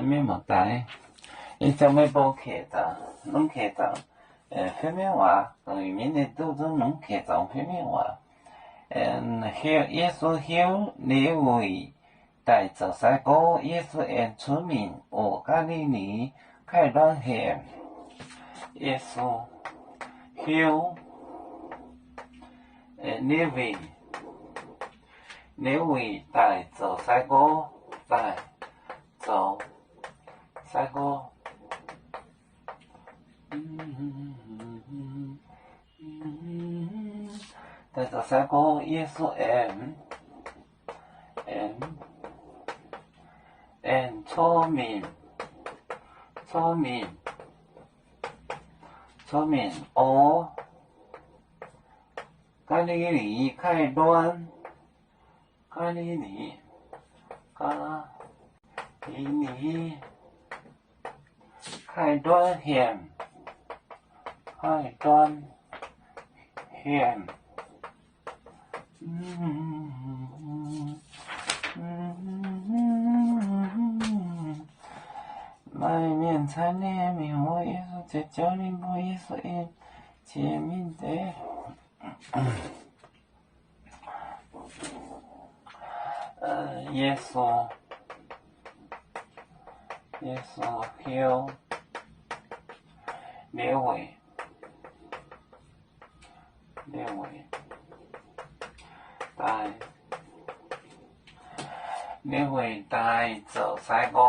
面目大，伊怎么无客栈？拢客栈，phía bên ngoài，rồi mình đi tu tu拢客栈phía bên ngoài。hiểu耶稣hiểu你为带着三个耶稣出名，我咖喱你开乱黑，耶稣 hiểu 你为带着三个带着三个带着三个耶稣聪明哦，咖喱你开乱，咖喱你开端险，外面餐厅名我耶稣在教你不耶稣见面的，耶稣hiểu列位带走三个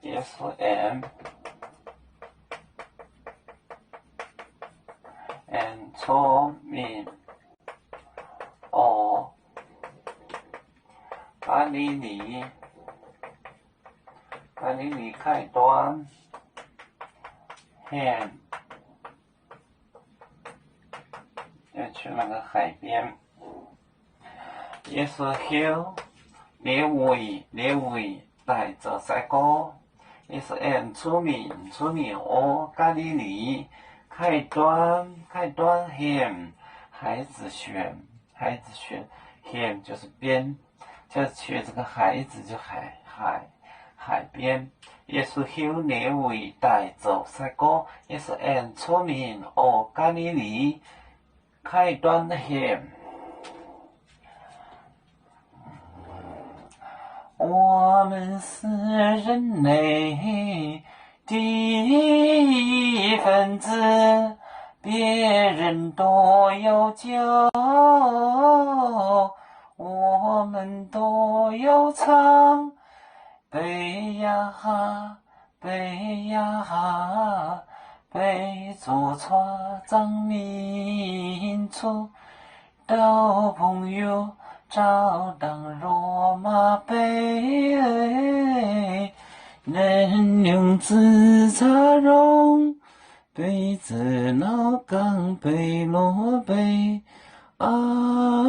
耶稣聪明哦，咖喱你开端险，要去那个海边。耶稣hiểu列位带着三个耶稣出名哦，咖喱你开端险，孩子选险就是边，就是去这个孩子就海边。耶稣hiểu列位带着三个耶稣出名哦，咖喱你开端险。我们是人类的一份子，别人都有救，我们都有唱。背呀哈，背着船长民族到朋友找当罗马杯，能用自茶容，杯子老钢杯罗杯啊。